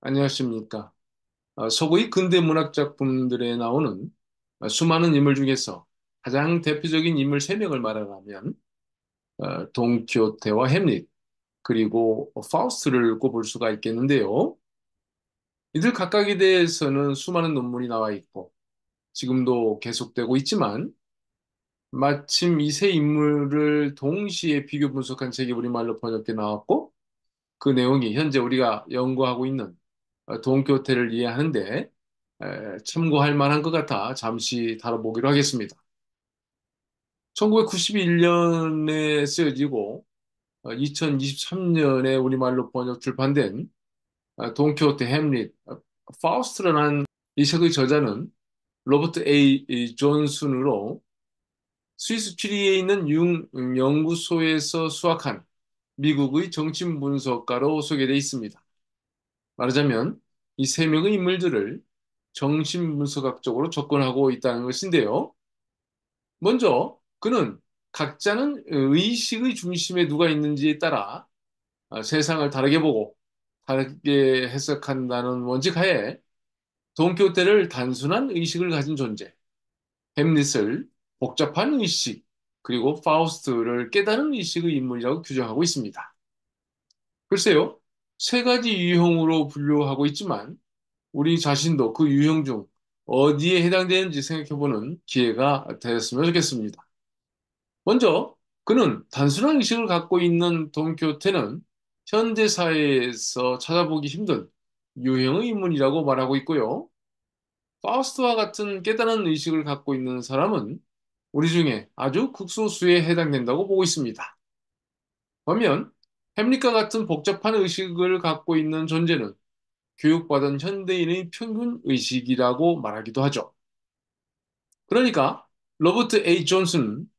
안녕하십니까. 서구의 근대 문학 작품들에 나오는 수많은 인물 중에서 가장 대표적인 인물 세명을 말하자면 돈키호테와 햄릿, 그리고 파우스트를 꼽을 수가 있겠는데요. 이들 각각에 대해서는 수많은 논문이 나와 있고 지금도 계속되고 있지만 마침 이 세 인물을 동시에 비교 분석한 책이 우리말로 번역돼 나왔고 그 내용이 현재 우리가 연구하고 있는 돈키호테를 이해하는데 참고할 만한 것 같아 잠시 다뤄보기로 하겠습니다. 1991년에 쓰여지고 2023년에 우리말로 번역 출판된 돈키호테 햄릿 파우스트라는 이 책의 저자는 로버트 A. 존슨으로 스위스 추리에 있는 연구소에서 수학한 미국의 정치 분석가로 소개되어 있습니다. 말하자면 이 세 명의 인물들을 정신분석학적으로 접근하고 있다는 것인데요. 먼저 그는 각자는 의식의 중심에 누가 있는지에 따라 세상을 다르게 보고 다르게 해석한다는 원칙 하에 돈키호테를 단순한 의식을 가진 존재, 햄릿을 복잡한 의식, 그리고 파우스트를 깨달은 의식의 인물이라고 규정하고 있습니다. 글쎄요, 세 가지 유형으로 분류하고 있지만 우리 자신도 그 유형 중 어디에 해당되는지 생각해보는 기회가 되었으면 좋겠습니다. 먼저, 그는 단순한 의식을 갖고 있는 돈키호테는 현대 사회에서 찾아보기 힘든 유형의 인물이라고 말하고 있고요. 파우스트와 같은 깨달은 의식을 갖고 있는 사람은 우리 중에 아주 극소수에 해당된다고 보고 있습니다. 반면, 햄릿과 같은 복잡한 의식을 갖고 있는 존재는 교육받은 현대인의 평균 의식이라고 말하기도 하죠. 그러니까 로버트 A. 존슨은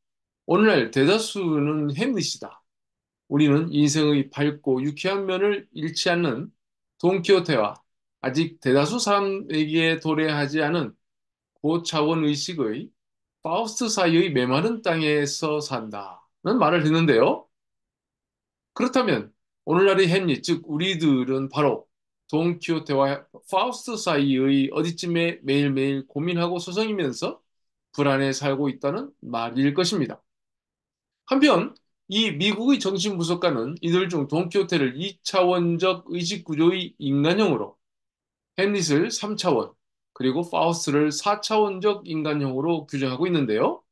오늘날 대다수는 햄릿이다. 우리는 인생의 밝고 유쾌한 면을 잃지 않는 돈키호테와 아직 대다수 사람에게 도래하지 않은 고차원 의식의 파우스트 사이의 메마른 땅에서 산다는 말을 했는데요. 그렇다면 오늘날의 햄릿, 즉 우리들은 바로 돈키호테와 파우스트 사이의 어디쯤에 매일매일 고민하고 서성이면서 불안해 살고 있다는 말일 것입니다. 한편 이 미국의 정신분석가는 이들 중 돈키호테를 2차원적 의식구조의 인간형으로, 햄릿을 3차원, 그리고 파우스트를 4차원적 인간형으로 규정하고 있는데요.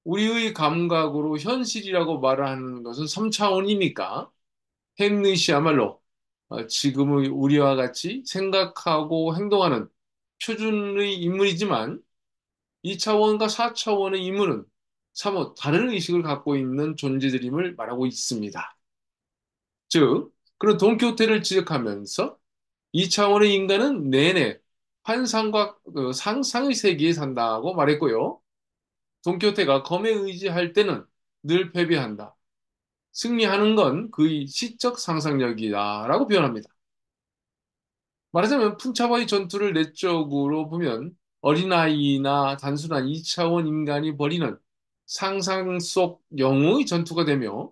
우리의 감각으로 현실이라고 말하는 것은 3차원이니까 햄릿이야말로 지금의 우리와 같이 생각하고 행동하는 표준의 인물이지만 2차원과 4차원의 인물은 사뭇 다른 의식을 갖고 있는 존재들임을 말하고 있습니다. 즉, 그런 돈키호테를 지적하면서 2차원의 인간은 내내 환상과 상상의 세계에 산다고 말했고요. 돈키호테가 검에 의지할 때는 늘 패배한다. 승리하는 건 그의 시적 상상력이다라고 표현합니다. 말하자면 풍차와의 전투를 내적으로 보면 어린아이나 단순한 2차원 인간이 벌이는 상상 속 영웅의 전투가 되며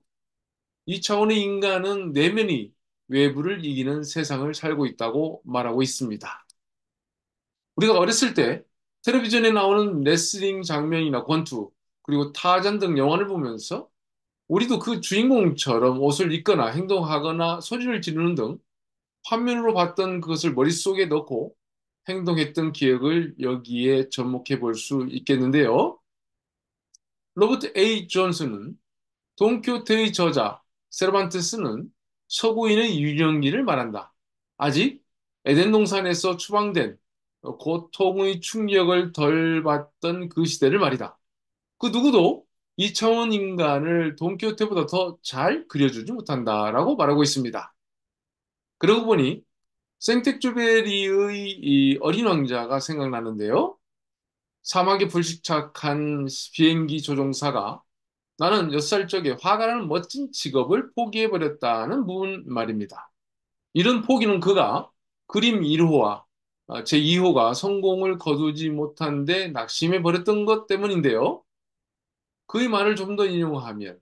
2차원의 인간은 내면이 외부를 이기는 세상을 살고 있다고 말하고 있습니다. 우리가 어렸을 때 텔레비전에 나오는 레슬링 장면이나 권투, 그리고 타잔 등 영화를 보면서 우리도 그 주인공처럼 옷을 입거나 행동하거나 소리를 지르는 등 화면으로 봤던 그것을 머릿속에 넣고 행동했던 기억을 여기에 접목해 볼 수 있겠는데요. 로버트 A. 존슨은 돈키호테의 저자 세르반테스는 서구인의 유년기를 말한다. 아직 에덴 동산에서 추방된 고통의 충격을 덜 받던 그 시대를 말이다. 그 누구도 이차원 인간을 돈키호테보다 더 잘 그려주지 못한다라고 말하고 있습니다. 그러고 보니 생텍쥐페리의 이 어린 왕자가 생각나는데요. 사막에 불식착한 비행기 조종사가 나는 6살 적에 화가 나는 멋진 직업을 포기해버렸다는 문 말입니다. 이런 포기는 그가 그림 1호와 제2호가 성공을 거두지 못한 데 낙심해버렸던 것 때문인데요. 그의 말을 좀 더 인용하면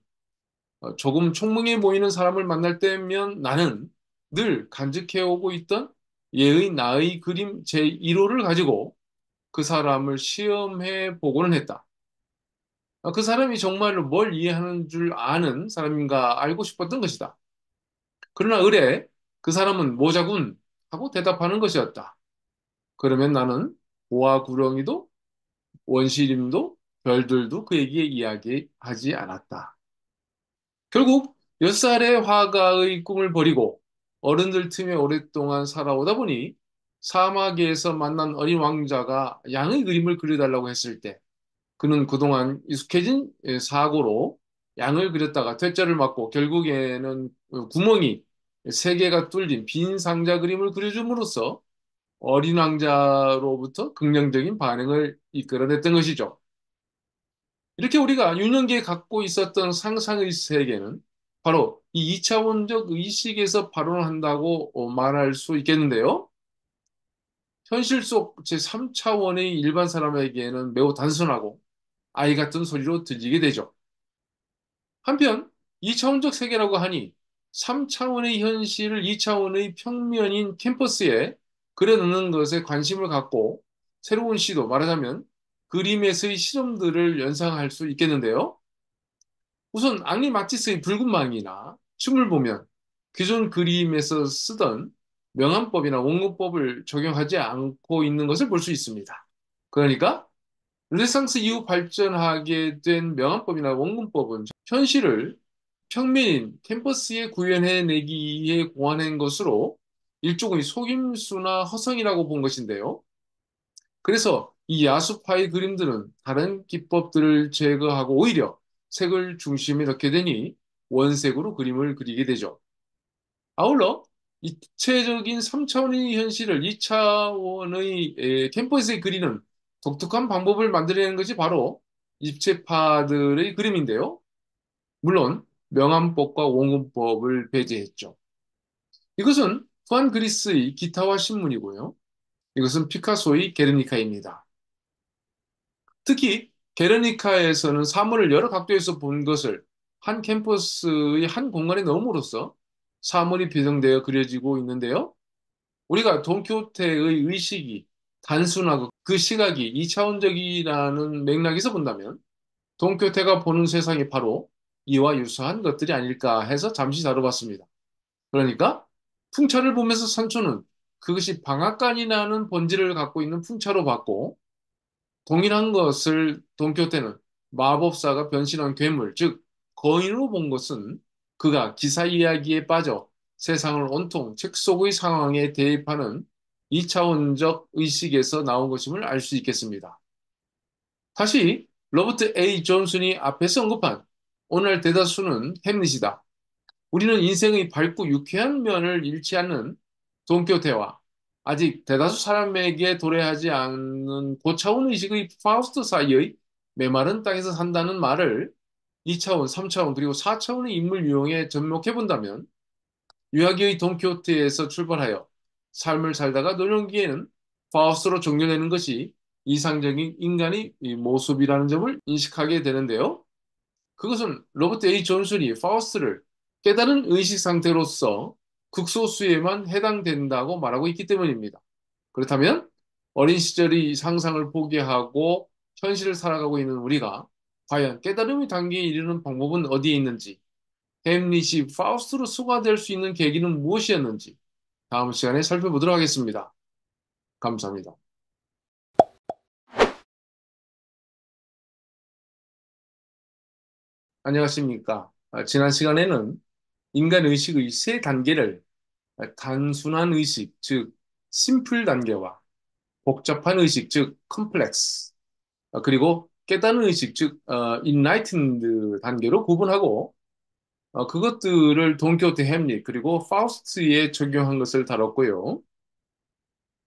조금 총명해 보이는 사람을 만날 때면 나는 늘 간직해오고 있던 예의 나의 그림 제1호를 가지고 그 사람을 시험해 보고는 했다. 그 사람이 정말로 뭘 이해하는 줄 아는 사람인가 알고 싶었던 것이다. 그러나 의뢰 그 사람은 모자군 하고 대답하는 것이었다. 그러면 나는 보아 구렁이도 원시림도 별들도 그에게 이야기하지 않았다. 결국 6살의 화가의 꿈을 버리고 어른들 틈에 오랫동안 살아오다 보니 사막에서 만난 어린 왕자가 양의 그림을 그려달라고 했을 때 그는 그동안 익숙해진 사고로 양을 그렸다가 퇴짜를 맞고 결국에는 구멍이 세 개가 뚫린 빈 상자 그림을 그려줌으로써 어린 왕자로부터 긍정적인 반응을 이끌어냈던 것이죠. 이렇게 우리가 유년기에 갖고 있었던 상상의 세계는 바로 이 2차원적 의식에서 발원한다고 말할 수 있겠는데요. 현실 속 제3차원의 일반 사람에게는 매우 단순하고 아이 같은 소리로 들리게 되죠. 한편 2차원적 세계라고 하니 3차원의 현실을 2차원의 평면인 캠퍼스에 그려넣는 것에 관심을 갖고 새로운 시도, 말하자면 그림에서의 실험들을 연상할 수 있겠는데요. 우선 앙리 마티스의 붉은 망이나 춤을 보면 기존 그림에서 쓰던 명암법이나 원근법을 적용하지 않고 있는 것을 볼 수 있습니다. 그러니까 르네상스 이후 발전하게 된 명암법이나 원근법은 현실을 평면인 캠퍼스에 구현해내기에 고안한 것으로 일종의 속임수나 허성이라고 본 것인데요. 그래서 이 야수파의 그림들은 다른 기법들을 제거하고 오히려 색을 중심에 넣게 되니 원색으로 그림을 그리게 되죠. 아울러 입체적인 3차원의 현실을 2차원의 캠퍼스에 그리는 독특한 방법을 만들어내는 것이 바로 입체파들의 그림인데요. 물론 명암법과 원근법을 배제했죠. 이것은 후한 그리스의 기타와 신문이고요. 이것은 피카소의 게르니카입니다. 특히 게르니카에서는 사물을 여러 각도에서 본 것을 한 캠퍼스의 한 공간에 넣음으로써 사물이 배정되어 그려지고 있는데요. 우리가 돈키호테의 의식이 단순하고 그 시각이 이차원적이라는 맥락에서 본다면 돈키호테가 보는 세상이 바로 이와 유사한 것들이 아닐까 해서 잠시 다뤄봤습니다. 그러니까 풍차를 보면서 산초는 그것이 방앗간이라는 본질을 갖고 있는 풍차로 봤고 동일한 것을 돈키호테는 마법사가 변신한 괴물, 즉 거인으로 본 것은 그가 기사 이야기에 빠져 세상을 온통 책 속의 상황에 대입하는 이차원적 의식에서 나온 것임을 알 수 있겠습니다. 다시 로버트 A. 존슨이 앞에서 언급한 오늘 대다수는 햄릿이다. 우리는 인생의 밝고 유쾌한 면을 잃지 않는 돈키호테와 아직 대다수 사람에게 도래하지 않는 고차원 의식의 파우스트 사이의 메마른 땅에서 산다는 말을 2차원, 3차원 그리고 4차원의 인물 유형에 접목해 본다면 유아기의 돈키호테에서 출발하여 삶을 살다가 노년기에는 파우스트로 종료되는 것이 이상적인 인간의 모습이라는 점을 인식하게 되는데요. 그것은 로버트 A. 존슨이 파우스트를 깨달은 의식 상태로서 극소수에만 해당된다고 말하고 있기 때문입니다. 그렇다면 어린 시절의 상상을 포기하고 현실을 살아가고 있는 우리가 과연 깨달음의 단계에 이르는 방법은 어디에 있는지, 햄릿이 파우스트로 소화될 수 있는 계기는 무엇이었는지 다음 시간에 살펴보도록 하겠습니다. 감사합니다. 안녕하십니까. 지난 시간에는 인간 의식의 세 단계를 단순한 의식, 즉 심플 단계와 복잡한 의식, 즉 컴플렉스, 그리고 깨달은 의식, 즉 인라이튼드 단계로 구분하고 그것들을 돈키호테 햄릿 그리고 파우스트에 적용한 것을 다뤘고요.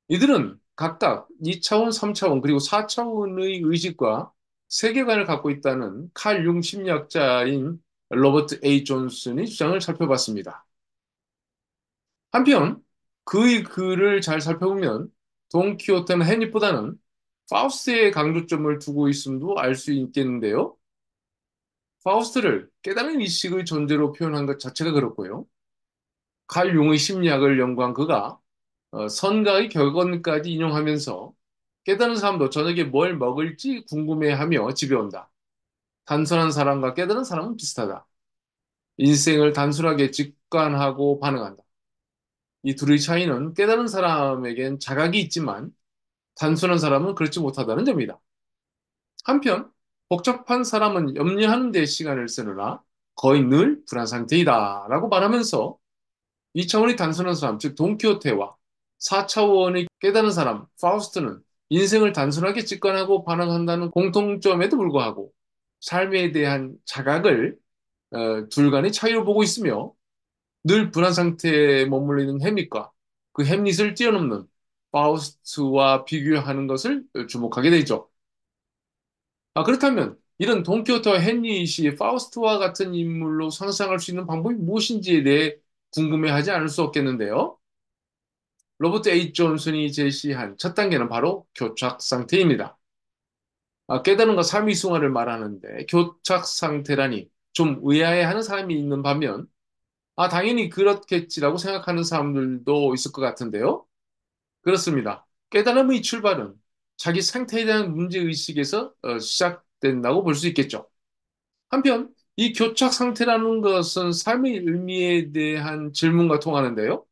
이들은 각각 2차원, 3차원 그리고 4차원의 의식과 세계관을 갖고 있다는 칼 융 심리학자인 로버트 A. 존슨의 주장을 살펴봤습니다. 한편 그의 글을 잘 살펴보면 돈키호테는 햄릿보다는 파우스트에 강조점을 두고 있음도 알 수 있겠는데요. 파우스트를 깨달은 의식의 존재로 표현한 것 자체가 그렇고요. 칼 융의 심리학을 연구한 그가 선가의 격언까지 인용하면서 깨달은 사람도 저녁에 뭘 먹을지 궁금해하며 집에 온다. 단순한 사람과 깨달은 사람은 비슷하다. 인생을 단순하게 직관하고 반응한다. 이 둘의 차이는 깨달은 사람에겐 자각이 있지만 단순한 사람은 그렇지 못하다는 점이다. 한편 복잡한 사람은 염려하는 데 시간을 쓰느라 거의 늘 불안 상태이다 라고 말하면서 2차원의 단순한 사람, 즉 돈키호테와 4차원의 깨달은 사람, 파우스트는 인생을 단순하게 직관하고 반응한다는 공통점에도 불구하고 삶에 대한 자각을 둘 간의 차이로 보고 있으며 늘 불안 상태에 머물러 있는 햄릿과 그 햄릿을 뛰어넘는 파우스트와 비교하는 것을 주목하게 되죠. 그렇다면 이런 돈키호테와 햄릿이 파우스트와 같은 인물로 상상할 수 있는 방법이 무엇인지에 대해 궁금해하지 않을 수 없겠는데요. 로버트 A. 존슨이 제시한 첫 단계는 바로 교착 상태입니다. 깨달음과 삶의 숭화를 말하는데 교착 상태라니 좀 의아해하는 사람이 있는 반면 당연히 그렇겠지라고 생각하는 사람들도 있을 것 같은데요. 그렇습니다. 깨달음의 출발은 자기 상태에 대한 문제의식에서 시작된다고 볼 수 있겠죠. 한편 이 교착 상태라는 것은 삶의 의미에 대한 질문과 통하는데요.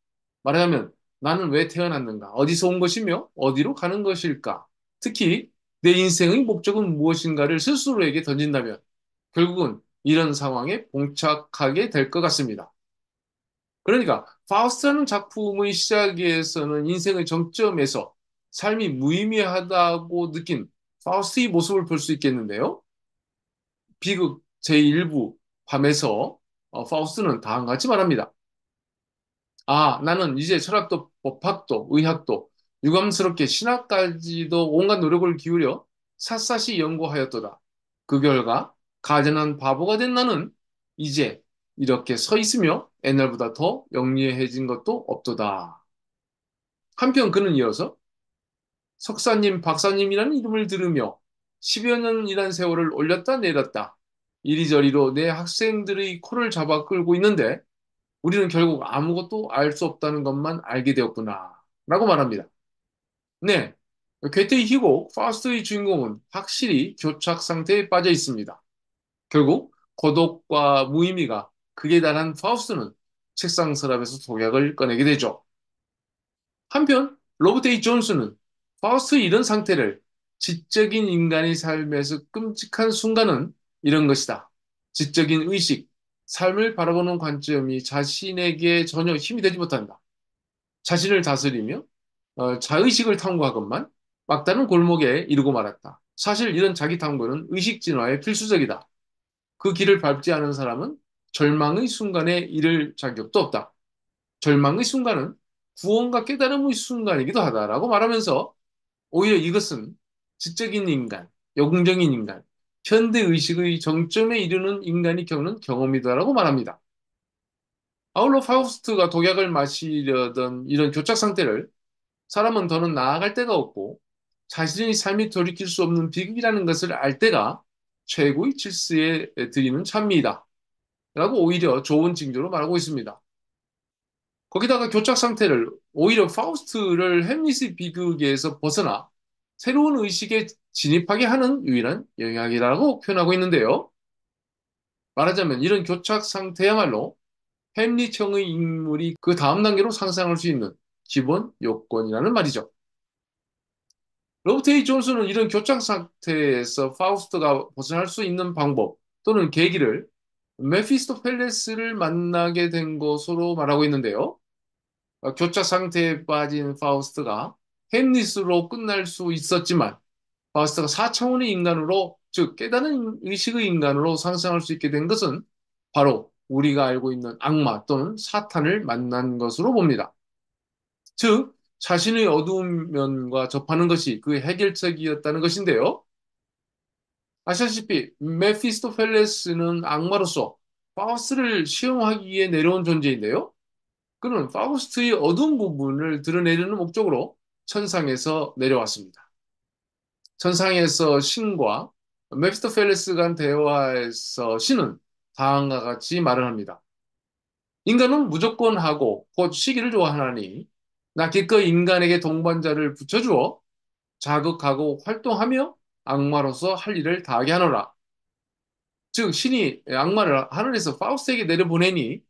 말하자면 나는 왜 태어났는가? 어디서 온 것이며 어디로 가는 것일까? 특히 내 인생의 목적은 무엇인가를 스스로에게 던진다면 결국은 이런 상황에 봉착하게 될 것 같습니다. 그러니까 파우스트라는 작품의 시작에서는 인생의 정점에서 삶이 무의미하다고 느낀 파우스트의 모습을 볼 수 있겠는데요. 비극 제1부 밤에서 파우스트는 다음과 같이 말합니다. 나는 이제 철학도 법학도 의학도 유감스럽게 신학까지도 온갖 노력을 기울여 샅샅이 연구하였도다. 그 결과 가증한 바보가 된 나는 이제 이렇게 서 있으며 옛날보다 더 영리해진 것도 없도다. 한편 그는 이어서 석사님, 박사님이라는 이름을 들으며 10여 년이란 세월을 올렸다 내렸다. 이리저리로 내 학생들의 코를 잡아 끌고 있는데 우리는 결국 아무것도 알 수 없다는 것만 알게 되었구나. 라고 말합니다. 네. 괴테의 희곡, 파우스트의 주인공은 확실히 교착 상태에 빠져 있습니다. 결국 고독과 무의미가 극에 달한 파우스트는 책상 서랍에서 독약을 꺼내게 되죠. 한편 로버트 A. 존슨은 파우스트의 이런 상태를 지적인 인간의 삶에서 끔찍한 순간은 이런 것이다. 지적인 의식, 삶을 바라보는 관점이 자신에게 전혀 힘이 되지 못한다. 자신을 다스리며 자의식을 탐구하건만 막다른 골목에 이르고 말았다. 사실 이런 자기 탐구는 의식 진화에 필수적이다. 그 길을 밟지 않은 사람은 절망의 순간에 이를 자격도 없다. 절망의 순간은 구원과 깨달음의 순간이기도 하다라고 말하면서 오히려 이것은 지적인 인간, 역웅적인 인간, 현대 의식의 정점에 이르는 인간이 겪는 경험이다라고 말합니다. 아울러 파우스트가 독약을 마시려던 이런 교착 상태를 사람은 더는 나아갈 데가 없고 자신의 삶이 돌이킬 수 없는 비극이라는 것을 알 때가 최고의 질서에 드리는 찬미이다. 라고 오히려 좋은 징조로 말하고 있습니다. 거기다가 교착 상태를 오히려 파우스트를 햄릿의 비극에서 벗어나 새로운 의식에 진입하게 하는 유일한 영향이라고 표현하고 있는데요. 말하자면 이런 교착 상태야말로 햄릿형의 인물이 그 다음 단계로 상상할 수 있는 기본 요건이라는 말이죠. 로버트 A. 존슨은 이런 교착 상태에서 파우스트가 벗어날 수 있는 방법 또는 계기를 메피스토펠레스를 만나게 된 것으로 말하고 있는데요. 교착 상태에 빠진 파우스트가 햄릿으로 끝날 수 있었지만 파우스트가 4차원의 인간으로 즉 깨달은 의식의 인간으로 상상할 수 있게 된 것은 바로 우리가 알고 있는 악마 또는 사탄을 만난 것으로 봅니다. 즉 자신의 어두운 면과 접하는 것이 그 해결책이었다는 것인데요. 아시다시피 메피스토펠레스는 악마로서 파우스트를 시험하기 위해 내려온 존재인데요. 그는 파우스트의 어두운 부분을 드러내려는 목적으로 천상에서 내려왔습니다. 천상에서 신과 메피스토펠레스 간 대화에서 신은 다음과 같이 말을 합니다. 인간은 무조건 하고 곧 시기를 좋아하나니 나 기꺼이 인간에게 동반자를 붙여주어 자극하고 활동하며 악마로서 할 일을 다하게 하노라. 즉 신이 악마를 하늘에서 파우스트에게 내려보내니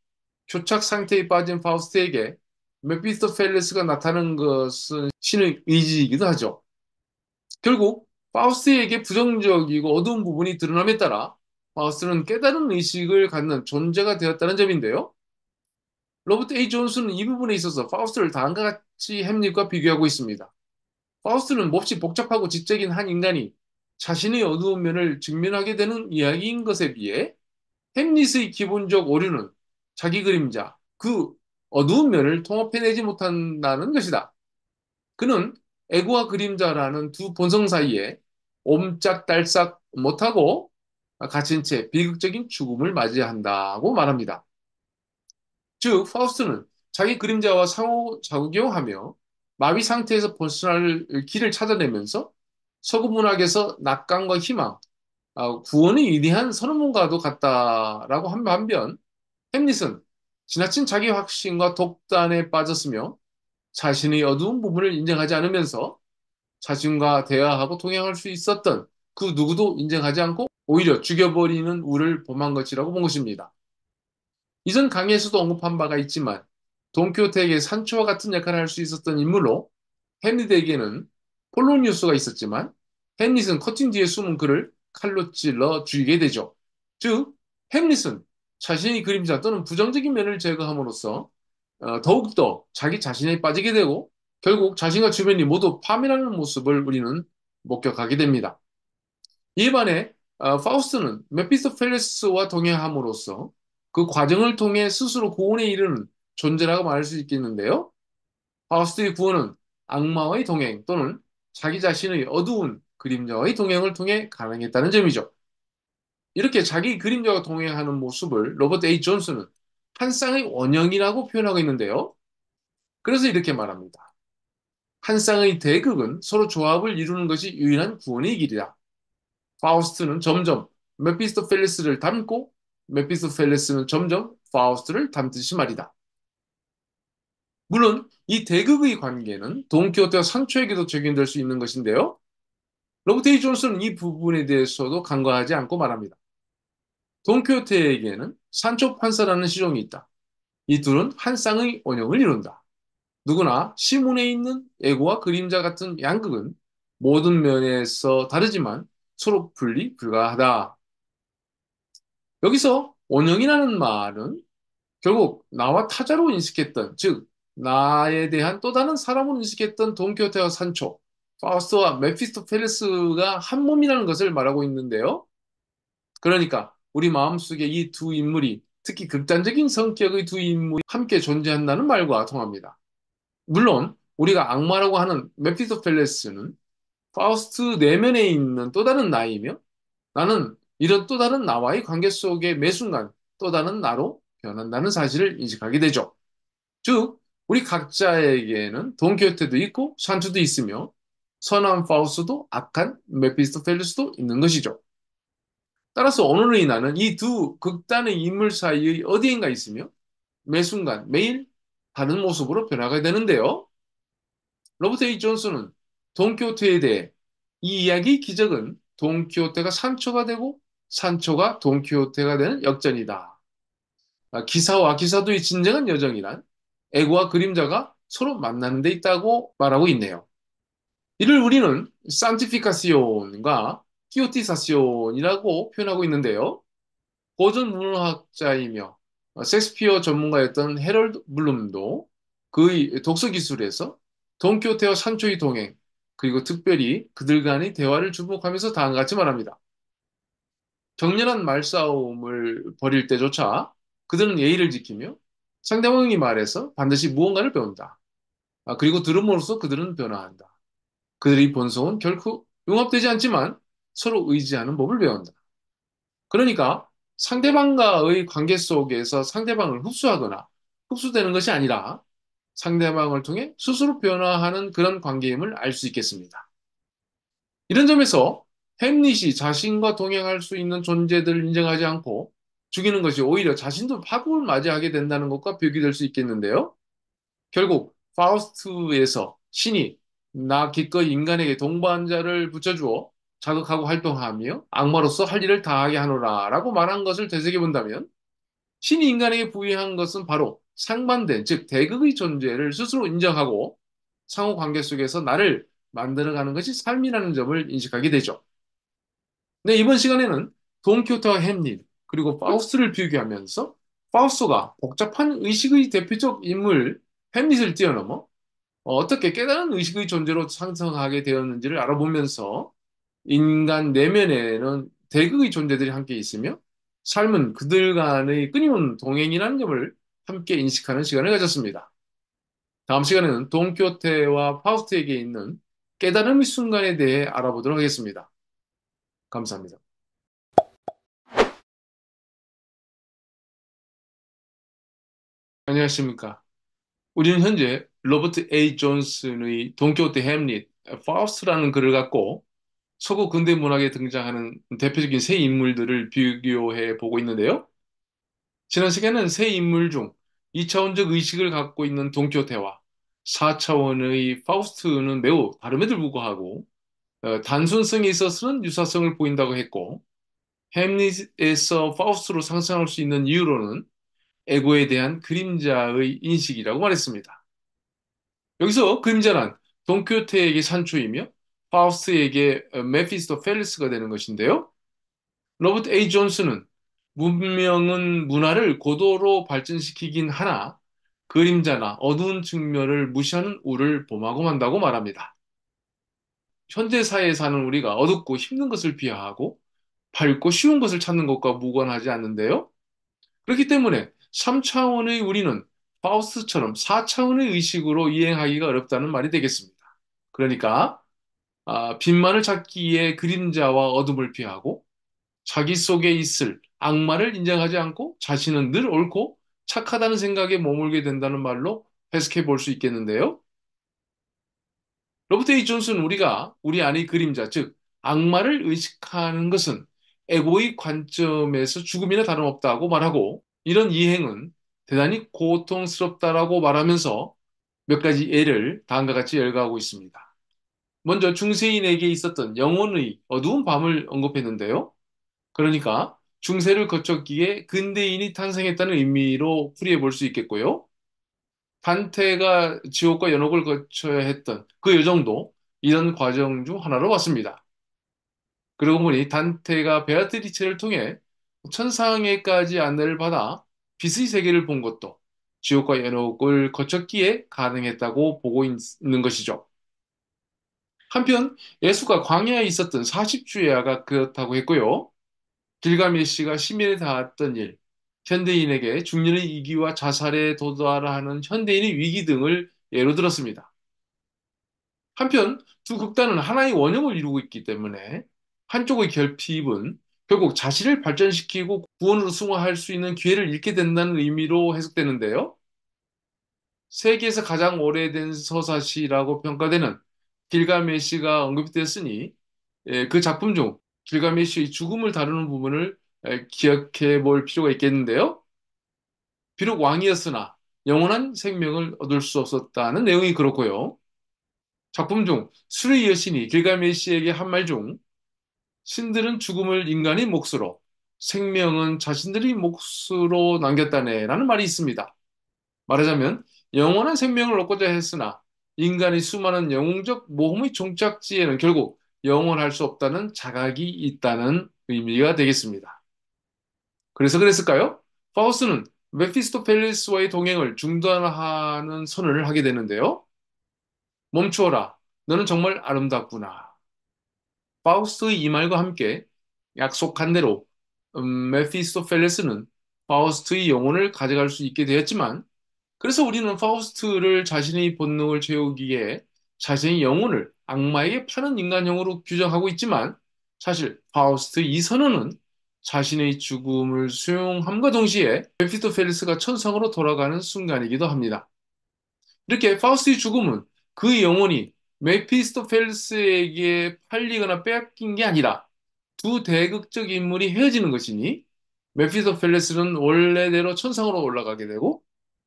교착 상태에 빠진 파우스트에게 메피스토펠레스가 나타나는 것은 신의 의지이기도 하죠. 결국 파우스트에게 부정적이고 어두운 부분이 드러남에 따라 파우스트는 깨달은 의식을 갖는 존재가 되었다는 점인데요. 로버트 A. 존슨은 이 부분에 있어서 파우스트를 다음과 같이 햄릿과 비교하고 있습니다. 파우스트는 몹시 복잡하고 지적인 한 인간이 자신의 어두운 면을 직면하게 되는 이야기인 것에 비해 햄릿의 기본적 오류는 자기 그림자, 그 어두운 면을 통합해내지 못한다는 것이다. 그는 애고와 그림자라는 두 본성 사이에 옴짝달싹 못하고 갇힌 채 비극적인 죽음을 맞이한다고 말합니다. 즉, 파우스트는 자기 그림자와 상호작용하며 마비 상태에서 벗어날 길을 찾아내면서 서구 문학에서 낙관과 희망, 구원의 위대한 선언문과도 같다라고 한 반면 햄릿은 지나친 자기 확신과 독단에 빠졌으며 자신의 어두운 부분을 인정하지 않으면서 자신과 대화하고 통행할 수 있었던 그 누구도 인정하지 않고 오히려 죽여버리는 우를 범한 것이라고 본 것입니다. 이전 강의에서도 언급한 바가 있지만 돈키호테에게 산초와 같은 역할을 할 수 있었던 인물로 햄릿에게는 폴로니우스가 있었지만 햄릿은 커튼 뒤에 숨은 그를 칼로 찔러 죽이게 되죠. 즉 햄릿은 자신의 그림자 또는 부정적인 면을 제거함으로써 더욱더 자기 자신에 빠지게 되고 결국 자신과 주변이 모두 파멸하는 모습을 우리는 목격하게 됩니다. 이에 반해 파우스트는 메피스토펠레스와 동행함으로써 그 과정을 통해 스스로 구원에 이르는 존재라고 말할 수 있겠는데요. 파우스트의 구원은 악마와의 동행 또는 자기 자신의 어두운 그림자와의 동행을 통해 가능했다는 점이죠. 이렇게 자기 그림자와 동행하는 모습을 로버트 A. 존슨은 한 쌍의 원형이라고 표현하고 있는데요. 그래서 이렇게 말합니다. 한 쌍의 대극은 서로 조합을 이루는 것이 유일한 구원의 길이다. 파우스트는 점점 메피스토펠레스를 닮고 메피스토펠레스는 점점 파우스트를 닮듯이 말이다. 물론 이 대극의 관계는 돈키호테와 산초에게도 적용될 수 있는 것인데요. 로버트 A. 존슨은 이 부분에 대해서도 간과하지 않고 말합니다. 돈키호테에게는 산초 판사라는 시종이 있다. 이 둘은 한 쌍의 원형을 이룬다. 누구나 시문에 있는 애고와 그림자 같은 양극은 모든 면에서 다르지만 서로 분리 불가하다. 여기서 원형이라는 말은 결국 나와 타자로 인식했던, 즉 나에 대한 또 다른 사람으로 인식했던 돈키호테와 산초, 파우스트와 메피스토펠레스가 한 몸이라는 것을 말하고 있는데요. 그러니까 우리 마음속에 이 두 인물이 특히 극단적인 성격의 두 인물이 함께 존재한다는 말과 통합니다. 물론 우리가 악마라고 하는 메피스토펠레스는 파우스트 내면에 있는 또 다른 나이며 나는 이런 또 다른 나와의 관계 속에 매 순간 또 다른 나로 변한다는 사실을 인식하게 되죠. 즉, 우리 각자에게는 돈키호테도 있고 산투도 있으며 선한 파우스도 악한 메피스토펠레스도 있는 것이죠. 따라서 오늘의 나는 이 두 극단의 인물 사이의 어디인가 있으며 매 순간 매일 다른 모습으로 변화가 되는데요. 로버트 A. 존슨은 돈키호테에 대해 이 이야기 기적은 돈키호테가 산초가 되고 산초가 돈키호테가 되는 역전이다. 기사와 기사도의 진정한 여정이란 애고와 그림자가 서로 만나는 데 있다고 말하고 있네요. 이를 우리는 산티피카시온과 키오티사시온이라고 표현하고 있는데요. 고전 문학자이며 셰익스피어 전문가였던 해럴드 블룸도 그의 독서 기술에서 돈키호테와 산초의 동행, 그리고 특별히 그들 간의 대화를 주목하면서 다음과 같이 말합니다. 격렬한 말싸움을 벌일 때조차 그들은 예의를 지키며 상대방이 말해서 반드시 무언가를 배운다. 그리고 들음으로써 그들은 변화한다. 그들의 본성은 결코 융합되지 않지만 서로 의지하는 법을 배운다. 그러니까 상대방과의 관계 속에서 상대방을 흡수하거나 흡수되는 것이 아니라 상대방을 통해 스스로 변화하는 그런 관계임을 알 수 있겠습니다. 이런 점에서 햄릿이 자신과 동행할 수 있는 존재들을 인정하지 않고 죽이는 것이 오히려 자신도 파국을 맞이하게 된다는 것과 비교될 수 있겠는데요. 결국 파우스트에서 신이 나 기꺼이 인간에게 동반자를 붙여주어 자극하고 활동하며 악마로서 할 일을 다하게 하노라라고 말한 것을 되새겨 본다면 신이 인간에게 부여한 것은 바로 상반된, 즉 대극의 존재를 스스로 인정하고 상호 관계 속에서 나를 만들어가는 것이 삶이라는 점을 인식하게 되죠. 네, 이번 시간에는 돈키호테와 햄릿, 그리고 파우스트를 비교하면서 파우스트가 복잡한 의식의 대표적 인물 햄릿을 뛰어넘어 어떻게 깨달은 의식의 존재로 상승하게 되었는지를 알아보면서 인간 내면에는 대극의 존재들이 함께 있으며 삶은 그들 간의 끊임없는 동행이라는 점을 함께 인식하는 시간을 가졌습니다. 다음 시간에는 돈키호테와 파우스트에게 있는 깨달음의 순간에 대해 알아보도록 하겠습니다. 감사합니다. 안녕하십니까. 우리는 현재 로버트 A. 존슨의 돈키호테 햄릿, 파우스트라는 글을 갖고 서구 근대 문학에 등장하는 대표적인 세 인물들을 비교해 보고 있는데요. 지난 시간에는 세 인물 중 2차원적 의식을 갖고 있는 돈키호테와 4차원의 파우스트는 매우 다름에도 불구하고 단순성에 있어서는 유사성을 보인다고 했고 햄릿에서 파우스트로 상승할 수 있는 이유로는 에고에 대한 그림자의 인식이라고 말했습니다. 여기서 그림자란 돈키호테에게 산초이며 파우스트에게 메피스토펠레스가 되는 것인데요. 로버트 A. 존슨은 문명은 문화를 고도로 발전시키긴 하나 그림자나 어두운 측면을 무시하는 우를 범하고 만다고 말합니다. 현대 사회에 사는 우리가 어둡고 힘든 것을 비하하고 밝고 쉬운 것을 찾는 것과 무관하지 않는데요. 그렇기 때문에 3차원의 우리는 파우스트처럼 4차원의 의식으로 이행하기가 어렵다는 말이 되겠습니다. 그러니까 빛만을 찾기 위해 그림자와 어둠을 피하고 자기 속에 있을 악마를 인정하지 않고 자신은 늘 옳고 착하다는 생각에 머물게 된다는 말로 해석해 볼 수 있겠는데요. 로버트 A. 존슨은 우리가 우리 안의 그림자, 즉 악마를 의식하는 것은 에고의 관점에서 죽음이나 다름없다고 말하고 이런 이행은 대단히 고통스럽다라고 말하면서 몇 가지 예를 다음과 같이 열거하고 있습니다. 먼저 중세인에게 있었던 영혼의 어두운 밤을 언급했는데요. 그러니까 중세를 거쳤기에 근대인이 탄생했다는 의미로 풀이해 볼 수 있겠고요. 단테가 지옥과 연옥을 거쳐야 했던 그 여정도 이런 과정 중 하나로 봤습니다. 그러고 보니 단테가 베아트리체를 통해 천상에까지 안내를 받아 빛의 세계를 본 것도 지옥과 연옥을 거쳤기에 가능했다고 보고 있는 것이죠. 한편 예수가 광야에 있었던 40주야가 그렇다고 했고요. 길가메시가 시민에 닿았던 일, 현대인에게 중년의 이기와 자살에 도달하는 현대인의 위기 등을 예로 들었습니다. 한편 두 극단은 하나의 원형을 이루고 있기 때문에 한쪽의 결핍은 결국 자신을 발전시키고 구원으로 승화할 수 있는 기회를 잃게 된다는 의미로 해석되는데요. 세계에서 가장 오래된 서사시라고 평가되는 길가메시가 언급됐으니 그 작품 중 길가메시의 죽음을 다루는 부분을 기억해 볼 필요가 있겠는데요. 비록 왕이었으나 영원한 생명을 얻을 수 없었다는 내용이 그렇고요. 작품 중 수르의 여신이 길가메시에게 한 말 중 신들은 죽음을 인간의 몫으로 생명은 자신들의 몫으로 남겼다네라는 말이 있습니다. 말하자면 영원한 생명을 얻고자 했으나 인간의 수많은 영웅적 모험의 종착지에는 결국 영원할 수 없다는 자각이 있다는 의미가 되겠습니다. 그래서 그랬을까요? 파우스는 메피스토펠레스와의 동행을 중단하는 선언을 하게 되는데요. 멈추어라. 너는 정말 아름답구나. 파우스트의 이 말과 함께 약속한 대로 메피스토펠레스는 파우스트의 영혼을 가져갈 수 있게 되었지만 그래서 우리는 파우스트를 자신의 본능을 채우기에 자신의 영혼을 악마에게 파는 인간형으로 규정하고 있지만 사실 파우스트 이 선언은 자신의 죽음을 수용함과 동시에 메피스토펠레스가 천상으로 돌아가는 순간이기도 합니다. 이렇게 파우스트의 죽음은 그 영혼이 메피스토펠레스에게 팔리거나 빼앗긴 게 아니라 두 대극적 인물이 헤어지는 것이니 메피스토펠레스는 원래대로 천상으로 올라가게 되고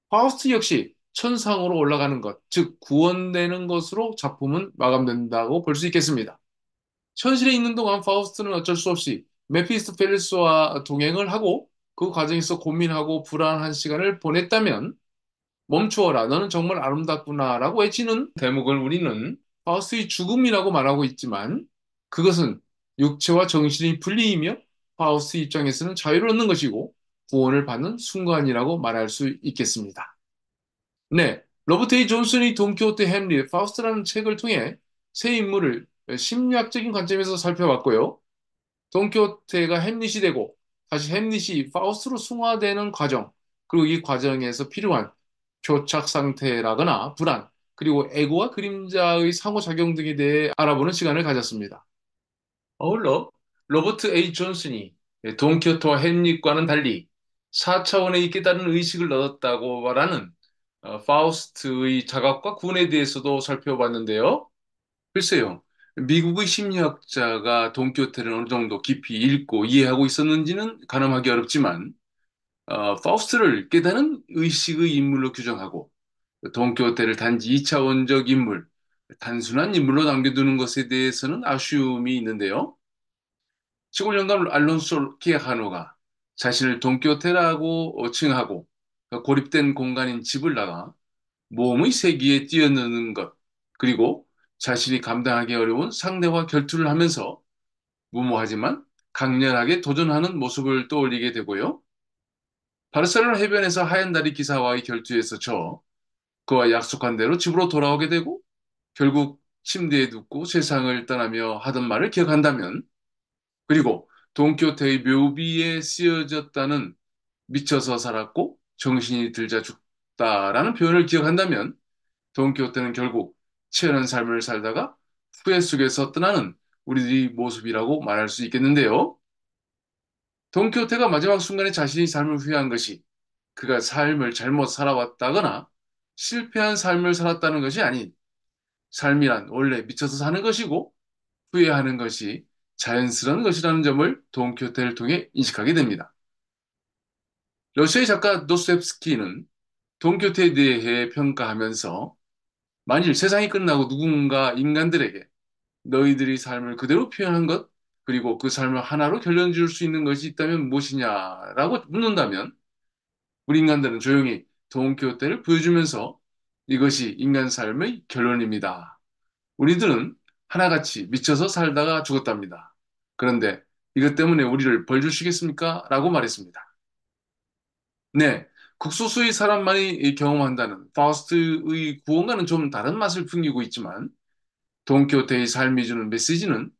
파우스트 역시 천상으로 올라가는 것, 즉 구원되는 것으로 작품은 마감된다고 볼 수 있겠습니다. 현실에 있는 동안 파우스트는 어쩔 수 없이 메피스토펠레스와 동행을 하고 그 과정에서 고민하고 불안한 시간을 보냈다면 멈추어라, 너는 정말 아름답구나라고 외치는 대목을 우리는 파우스트의 죽음이라고 말하고 있지만 그것은 육체와 정신이 분리이며 파우스트 입장에서는 자유를 얻는 것이고 구원을 받는 순간이라고 말할 수 있겠습니다. 네, 로버트 A. 존슨의 돈키호테 햄릿, 파우스트라는 책을 통해 새 인물을 심리학적인 관점에서 살펴봤고요. 돈키호테가 햄릿이 되고 다시 햄릿이 파우스트로 승화되는 과정, 그리고 이 과정에서 필요한 교착 상태라거나 불안, 그리고 에고와 그림자의 상호작용 등에 대해 알아보는 시간을 가졌습니다. 어울러 로버트 A. 존슨이 돈키호테와 햄릿과는 달리 4차원의 깨달은 의식을 얻었다고 말하는 파우스트의 자각과 군에 대해서도 살펴봤는데요. 글쎄요, 미국의 심리학자가 돈키호테를 어느 정도 깊이 읽고 이해하고 있었는지는 가늠하기 어렵지만, 파우스트를 깨달은 의식의 인물로 규정하고, 돈키호테를 단지 2차원적 인물, 단순한 인물로 남겨두는 것에 대해서는 아쉬움이 있는데요. 시골 영감 알론소 키아카노가 자신을 돈키호테라고 칭하고, 고립된 공간인 집을 나가 모험의 세계에 뛰어드는 것, 그리고 자신이 감당하기 어려운 상대와 결투를 하면서 무모하지만 강렬하게 도전하는 모습을 떠올리게 되고요. 바르셀로나 해변에서 하얀 다리 기사와의 결투에서 져 그와 약속한 대로 집으로 돌아오게 되고 결국 침대에 눕고 세상을 떠나며 하던 말을 기억한다면, 그리고 돈키호테의 묘비에 쓰여졌다는 미쳐서 살았고 정신이 들자 죽다라는 표현을 기억한다면 돈키호테는 결국 치열한 삶을 살다가 후회 속에서 떠나는 우리들의 모습이라고 말할 수 있겠는데요. 돈키호테가 마지막 순간에 자신의 삶을 후회한 것이 그가 삶을 잘못 살아왔다거나 실패한 삶을 살았다는 것이 아닌, 삶이란 원래 미쳐서 사는 것이고 후회하는 것이 자연스러운 것이라는 점을 돈키호테를 통해 인식하게 됩니다. 러시아의 작가 도스토옙스키는 돈키호테에 대해 평가하면서 만일 세상이 끝나고 누군가 인간들에게 너희들이 삶을 그대로 표현한 것, 그리고 그 삶을 하나로 결론 지을 수 있는 것이 있다면 무엇이냐라고 묻는다면 우리 인간들은 조용히 돈키호테를 보여주면서 이것이 인간 삶의 결론입니다. 우리들은 하나같이 미쳐서 살다가 죽었답니다. 그런데 이것 때문에 우리를 벌 주시겠습니까? 라고 말했습니다. 네, 극소수의 사람만이 경험한다는 파우스트의 구원과는 좀 다른 맛을 풍기고 있지만 돈키호테의 삶이 주는 메시지는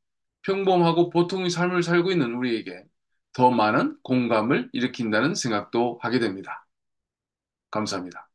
평범하고 보통의 삶을 살고 있는 우리에게 더 많은 공감을 일으킨다는 생각도 하게 됩니다. 감사합니다.